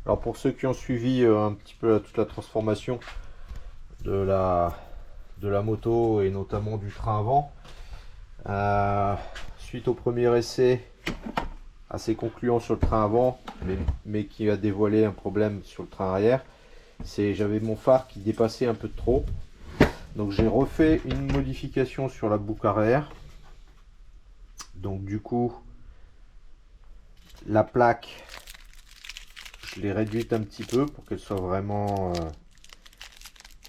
Alors pour ceux qui ont suivi un petit peu toute la transformation de la moto et notamment du train avant, suite au premier essai assez concluant sur le train avant, mais qui a dévoilé un problème sur le train arrière, c'est j'avais mon phare qui dépassait un peu de trop. Donc j'ai refait une modification sur la boucle arrière. Donc du coup, la plaque, je l'ai réduite un petit peu pour qu'elle soit vraiment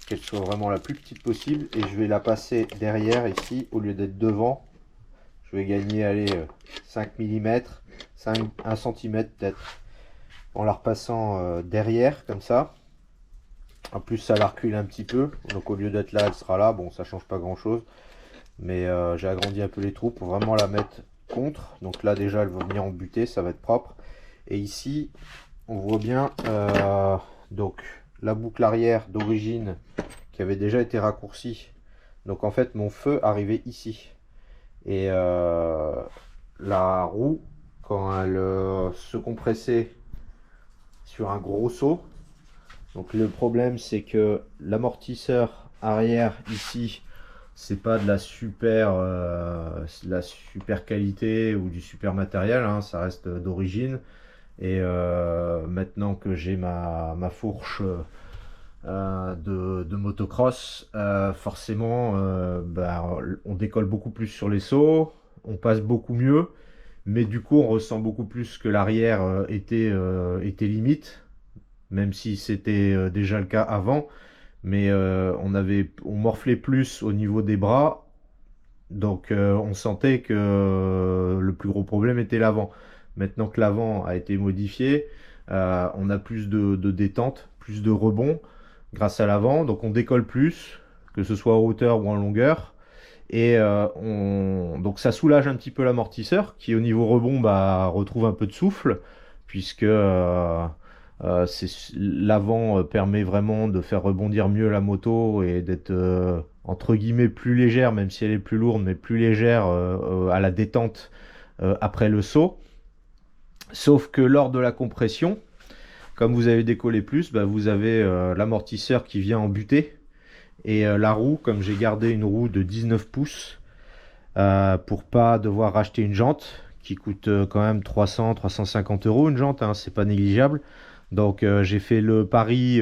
la plus petite possible, et je vais la passer derrière ici au lieu d'être devant. Je vais gagner, allez, 5 mm, 1 cm peut-être, en la repassant derrière comme ça. En plus ça la recule un petit peu, donc au lieu d'être là elle sera là. Bon, ça change pas grand chose, mais j'ai agrandi un peu les trous pour vraiment la mettre contre. Donc là déjà elle va venir en butée, ça va être propre. Et ici on voit bien donc la boucle arrière d'origine qui avait déjà été raccourcie. Donc en fait mon feu arrivait ici, et la roue, quand elle se compressait sur un gros saut, donc le problème c'est que l'amortisseur arrière ici, c'est pas de la super qualité ou du super matériel, hein, ça reste d'origine. Et maintenant que j'ai ma fourche de motocross, forcément on décolle beaucoup plus sur les sauts, on passe beaucoup mieux, mais du coup on ressent beaucoup plus que l'arrière était limite, même si c'était déjà le cas avant. Mais on morflait plus au niveau des bras, donc on sentait que le plus gros problème était l'avant. Maintenant que l'avant a été modifié, on a plus de détente, plus de rebond grâce à l'avant, donc on décolle plus, que ce soit en hauteur ou en longueur. Et donc ça soulage un petit peu l'amortisseur qui au niveau rebond retrouve un peu de souffle, puisque l'avant permet vraiment de faire rebondir mieux la moto et d'être entre guillemets plus légère, même si elle est plus lourde, mais plus légère à la détente après le saut. Sauf que lors de la compression, comme vous avez décollé plus, vous avez l'amortisseur qui vient en butée. Et la roue, comme j'ai gardé une roue de 19 pouces pour pas devoir racheter une jante qui coûte quand même 300-350 euros une jante, hein, c'est pas négligeable. Donc j'ai fait le pari,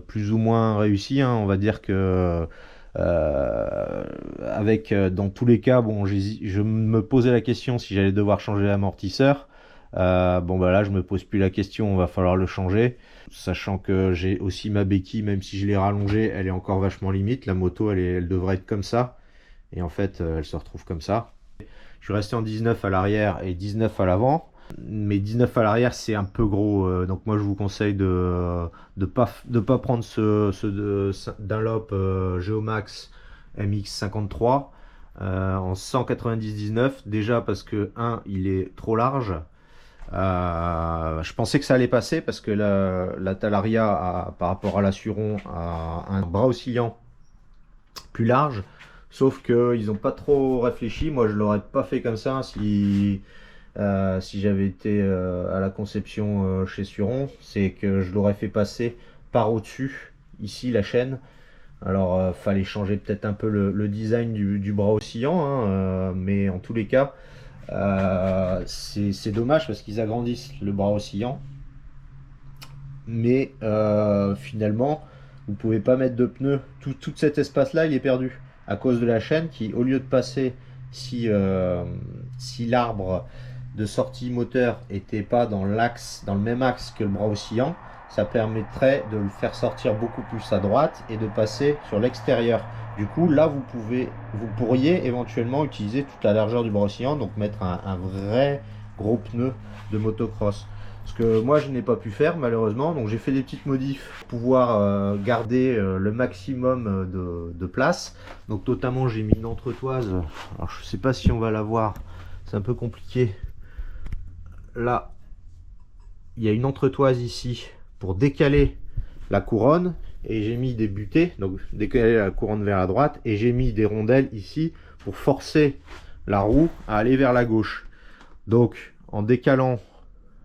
plus ou moins réussi, hein, on va dire que dans tous les cas, je me posais la question si j'allais devoir changer l'amortisseur. Là je me pose plus la question, on va falloir le changer, sachant que j'ai aussi ma béquille, même si je l'ai rallongée, elle est encore vachement limite. La moto elle devrait être comme ça, et en fait elle se retrouve comme ça. Je suis resté en 19 à l'arrière et 19 à l'avant, mais 19 à l'arrière c'est un peu gros, donc moi je vous conseille de pas prendre ce Dunlop Geomax MX53 en 190-19, déjà parce que il est trop large. Je pensais que ça allait passer parce que la Talaria par rapport à l'Assuron a un bras oscillant plus large, sauf qu'ils n'ont pas trop réfléchi. Moi je l'aurais pas fait comme ça si j'avais été à la conception chez Suron, c'est que je l'aurais fait passer par au-dessus, ici la chaîne. Alors fallait changer peut-être un peu le design du bras oscillant, hein, mais en tous les cas c'est dommage parce qu'ils agrandissent le bras oscillant, mais finalement vous pouvez pas mettre de pneus. Tout cet espace là il est perdu à cause de la chaîne qui, au lieu de passer, si l'arbre de sortie moteur était pas dans le même axe que le bras oscillant, ça permettrait de le faire sortir beaucoup plus à droite et de passer sur l'extérieur. Du coup là vous pourriez éventuellement utiliser toute la largeur du bras oscillant, donc mettre un vrai gros pneu de motocross. Ce que moi je n'ai pas pu faire malheureusement, donc j'ai fait des petites modifs pour pouvoir garder le maximum de place. Donc notamment j'ai mis une entretoise, alors je sais pas si on va la voir, c'est un peu compliqué. Là il y a une entretoise ici pour décaler la couronne, et j'ai mis des butées, donc décaler la couronne vers la droite, et j'ai mis des rondelles ici pour forcer la roue à aller vers la gauche. Donc en décalant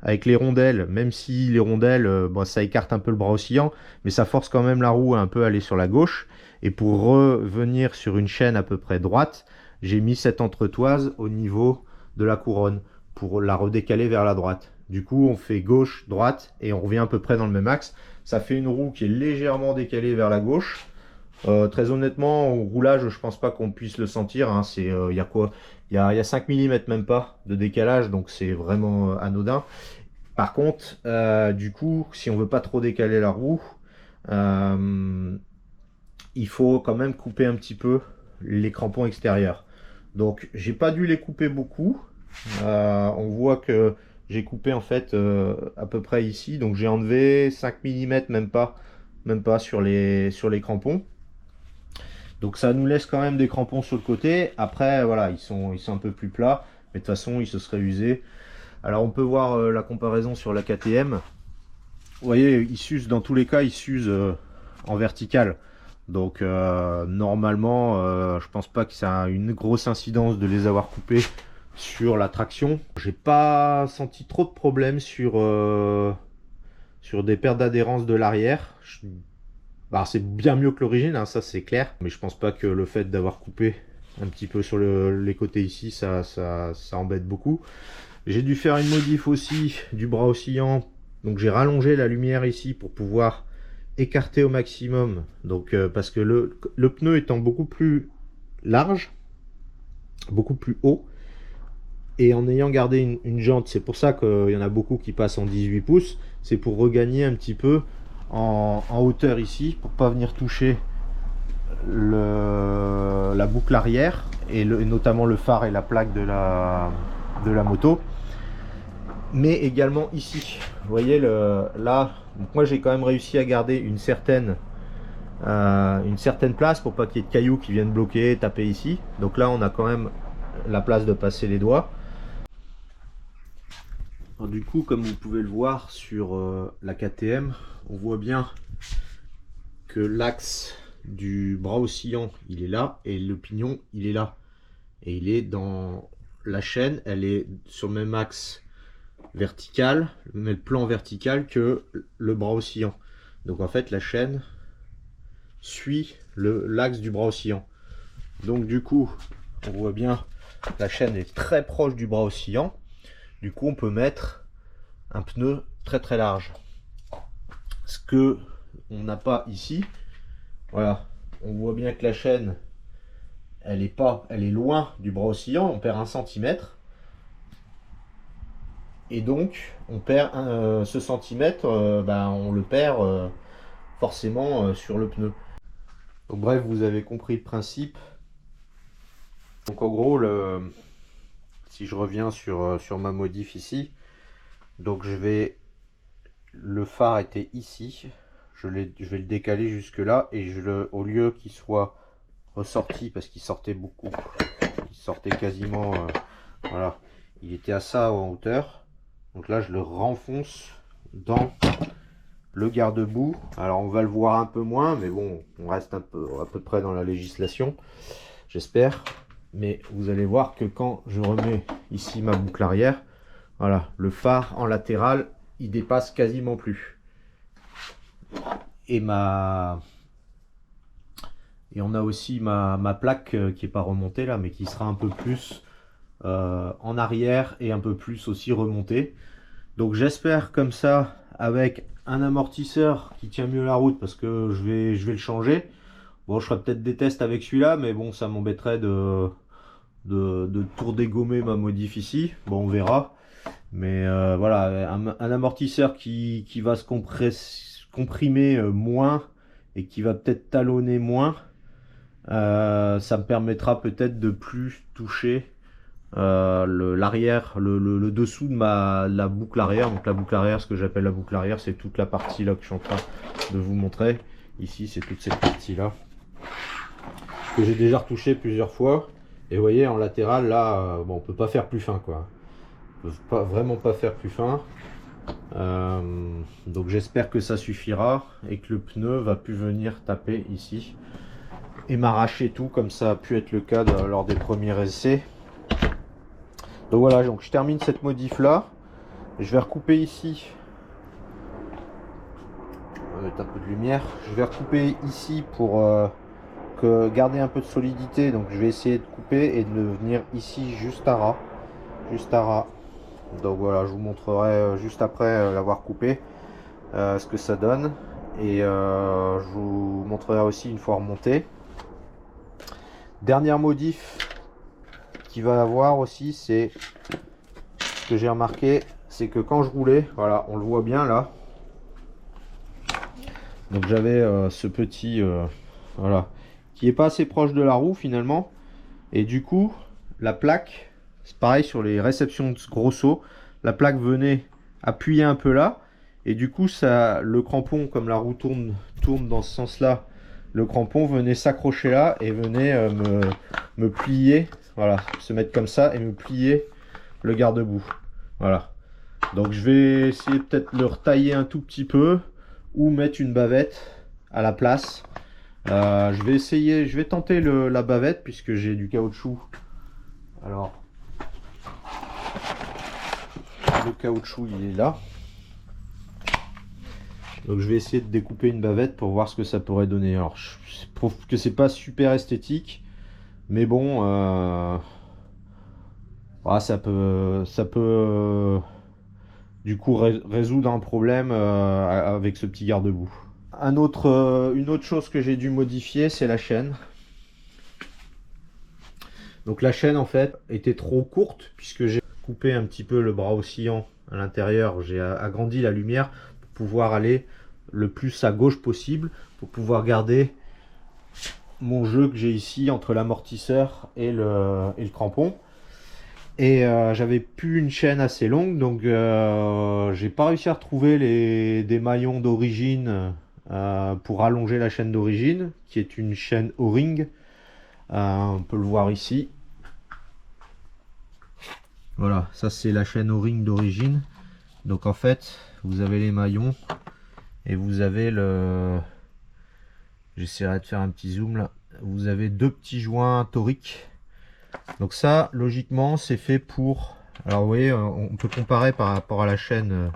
avec les rondelles, même si les rondelles, bon, ça écarte un peu le bras oscillant, mais ça force quand même la roue à un peu aller sur la gauche. Et pour revenir sur une chaîne à peu près droite, j'ai mis cette entretoise au niveau de la couronne pour la redécaler vers la droite. Du coup, on fait gauche, droite et on revient à peu près dans le même axe. Ça fait une roue qui est légèrement décalée vers la gauche. Très honnêtement, au roulage, je pense pas qu'on puisse le sentir. Hein. Il y a quoi? Il y a 5 mm même pas de décalage, donc c'est vraiment anodin. Par contre, du coup, si on veut pas trop décaler la roue, il faut quand même couper un petit peu les crampons extérieurs. Donc, j'ai pas dû les couper beaucoup. On voit que j'ai coupé en fait à peu près ici. Donc, j'ai enlevé 5 mm, même pas sur les crampons. Donc, ça nous laisse quand même des crampons sur le côté. Après, voilà, ils sont un peu plus plats. Mais de toute façon, ils se seraient usés. Alors, on peut voir la comparaison sur la KTM. Vous voyez, ils s'usent dans tous les cas, ils s'usent en vertical. Donc normalement, je pense pas que ça a une grosse incidence de les avoir coupés sur la traction. J'ai pas senti trop de problèmes sur des pertes d'adhérence de l'arrière. Bah, c'est bien mieux que l'origine, hein, ça c'est clair. Mais je pense pas que le fait d'avoir coupé un petit peu sur les côtés ici, ça embête beaucoup. J'ai dû faire une modif aussi du bras oscillant. Donc j'ai rallongé la lumière ici pour pouvoir écarter au maximum. Donc parce que le pneu étant beaucoup plus large, beaucoup plus haut, et en ayant gardé une jante, c'est pour ça qu'il y en a beaucoup qui passent en 18 pouces, c'est pour regagner un petit peu en hauteur ici, pour pas venir toucher la boucle arrière, et notamment le phare et la plaque de la moto. Mais également ici, vous voyez là, donc moi j'ai quand même réussi à garder une certaine place pour pas qu'il y ait de cailloux qui viennent bloquer, taper ici. Donc là on a quand même la place de passer les doigts. Alors, du coup, comme vous pouvez le voir sur la KTM, on voit bien que l'axe du bras oscillant il est là et le pignon il est là. Et il est dans la chaîne, elle est sur le même axe vertical, le même plan vertical que le bras oscillant. Donc en fait la chaîne suit l'axe du bras oscillant. Donc du coup on voit bien la chaîne est très proche du bras oscillant. Du coup on peut mettre un pneu très très large. Ce que on n'a pas ici. Voilà, on voit bien que la chaîne elle est loin du bras oscillant, on perd 1 cm. Et donc, on perd ce centimètre, on le perd forcément sur le pneu. Donc, bref, vous avez compris le principe. Donc en gros, si je reviens sur ma modif ici, donc le phare était ici, je vais le décaler jusque là et au lieu qu'il soit ressorti parce qu'il sortait beaucoup, il sortait quasiment, voilà, il était à ça en hauteur. Donc là, je le renfonce dans le garde-boue. Alors, on va le voir un peu moins, mais bon, on reste à peu près dans la législation, j'espère. Mais vous allez voir que quand je remets ici ma boucle arrière, voilà, le phare en latéral, il dépasse quasiment plus. Et on a aussi ma plaque qui n'est pas remontée là, mais qui sera un peu plus en arrière et un peu plus aussi remonté. Donc j'espère comme ça, avec un amortisseur qui tient mieux la route, parce que je vais le changer. Bon, je ferai peut-être des tests avec celui-là, mais bon, ça m'embêterait de tout dégommer ma modif ici. Bon, on verra. Mais voilà, un amortisseur qui va se comprimer moins et qui va peut-être talonner moins, ça me permettra peut-être de plus toucher l'arrière, le dessous de la boucle arrière. Donc la boucle arrière, ce que j'appelle la boucle arrière, c'est toute la partie là que je suis en train de vous montrer. Ici, c'est toute cette partie là que j'ai déjà retouché plusieurs fois. Et vous voyez, en latéral là, bon, on peut pas faire plus fin, quoi. On peut vraiment pas faire plus fin. Donc j'espère que ça suffira et que le pneu va plus venir taper ici et m'arracher tout comme ça a pu être le cas lors des premiers essais. Donc voilà, donc je termine cette modif là. Je vais recouper ici. On va mettre un peu de lumière. Je vais recouper ici pour garder un peu de solidité. Donc je vais essayer de couper et de venir ici juste à ras. Juste à ras. Donc voilà, je vous montrerai juste après l'avoir coupé ce que ça donne. Et je vous montrerai aussi une fois remonté. Dernière modif qu'il va avoir aussi, c'est ce que j'ai remarqué, c'est que quand je roulais, voilà, on le voit bien là. Donc j'avais ce petit, voilà, qui est pas assez proche de la roue finalement. Et du coup, la plaque, c'est pareil sur les réceptions de gros sauts, la plaque venait appuyer un peu là. Et du coup, ça, le crampon, comme la roue tourne dans ce sens-là, le crampon venait s'accrocher là et venait me plier, voilà, se mettre comme ça et me plier le garde-boue. Voilà. Donc je vais essayer peut-être de le retailler un tout petit peu ou mettre une bavette à la place. Je vais tenter la bavette puisque j'ai du caoutchouc. Alors, le caoutchouc il est là. Donc je vais essayer de découper une bavette pour voir ce que ça pourrait donner. Alors je trouve que c'est pas super esthétique, mais bon, ça peut du coup résoudre un problème avec ce petit garde-boue. Une autre chose que j'ai dû modifier, c'est la chaîne. Donc la chaîne en fait était trop courte puisque j'ai coupé un petit peu le bras oscillant à l'intérieur. J'ai agrandi la lumière pour pouvoir aller le plus à gauche possible pour pouvoir garder mon jeu que j'ai ici entre l'amortisseur et le crampon. Et j'avais plus une chaîne assez longue, donc j'ai pas réussi à retrouver des maillons d'origine pour allonger la chaîne d'origine, qui est une chaîne O-ring. On peut le voir ici. Voilà, ça c'est la chaîne O-ring d'origine. Donc en fait, vous avez les maillons et vous avez le... J'essaierai de faire un petit zoom là. Vous avez deux petits joints toriques. Donc ça, logiquement, c'est fait pour... Alors vous voyez, on peut comparer par rapport à la chaîne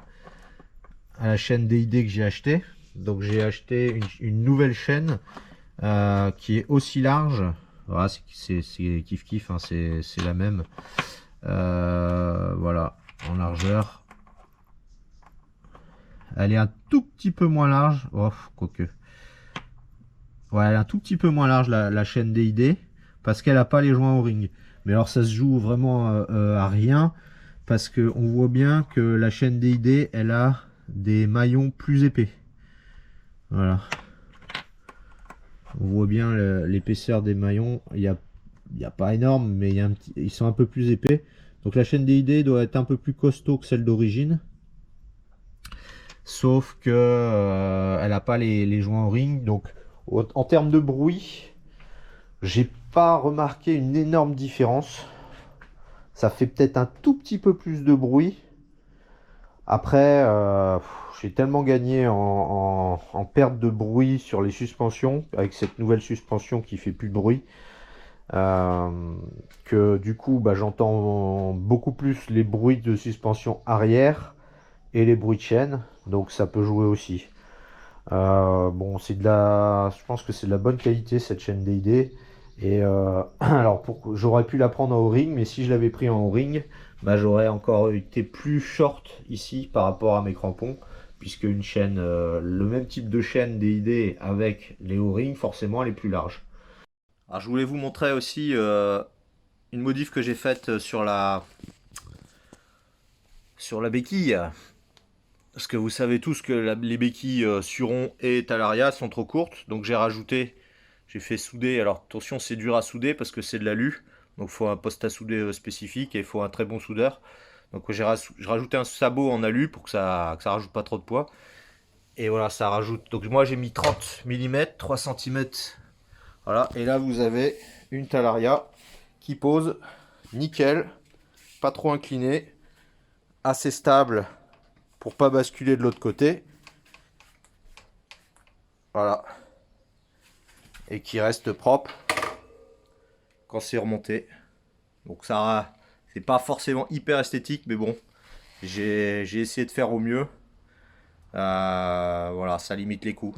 DID que j'ai acheté. Donc j'ai acheté une nouvelle chaîne qui est aussi large. Voilà, c'est kiff kiff, hein, c'est la même. Voilà, en largeur. Elle est un tout petit peu moins large. Oh, quoique. Ouais, elle est un tout petit peu moins large la chaîne DID parce qu'elle n'a pas les joints O-ring. Mais alors ça se joue vraiment à rien parce que on voit bien que la chaîne DID elle a des maillons plus épais. Voilà. On voit bien l'épaisseur des maillons. Il y a pas énorme, mais ils sont un peu plus épais. Donc la chaîne DID doit être un peu plus costaud que celle d'origine. Sauf que elle n'a pas les joints O-ring. Donc en termes de bruit, j'ai pas remarqué une énorme différence. Ça fait peut-être un tout petit peu plus de bruit. Après, j'ai tellement gagné en perte de bruit sur les suspensions, avec cette nouvelle suspension qui fait plus de bruit, que du coup, bah, j'entends beaucoup plus les bruits de suspension arrière et les bruits de chaîne. Donc ça peut jouer aussi. Bon, je pense que c'est de la bonne qualité cette chaîne DID. Et alors, j'aurais pu la prendre en O-ring, mais si je l'avais pris en O-ring, bah, j'aurais encore été plus short ici par rapport à mes crampons, puisque une chaîne, le même type de chaîne DID avec les O-ring, forcément, elle est plus large. Alors, je voulais vous montrer aussi une modif que j'ai faite sur la béquille. Parce que vous savez tous que les béquilles Suron et Talaria sont trop courtes. Donc j'ai fait souder. Alors attention, c'est dur à souder parce que c'est de l'alu. Donc il faut un poste à souder spécifique et il faut un très bon soudeur. Donc j'ai rajouté un sabot en alu pour que ça rajoute pas trop de poids. Et voilà, ça rajoute. Donc moi j'ai mis 30 mm, 3 cm. Voilà, et là vous avez une Talaria qui pose nickel, pas trop inclinée, assez stable pour pas basculer de l'autre côté. Voilà. Et qui reste propre quand c'est remonté. Donc ça, c'est pas forcément hyper esthétique, mais bon, J'ai essayé de faire au mieux. Voilà, ça limite les coûts.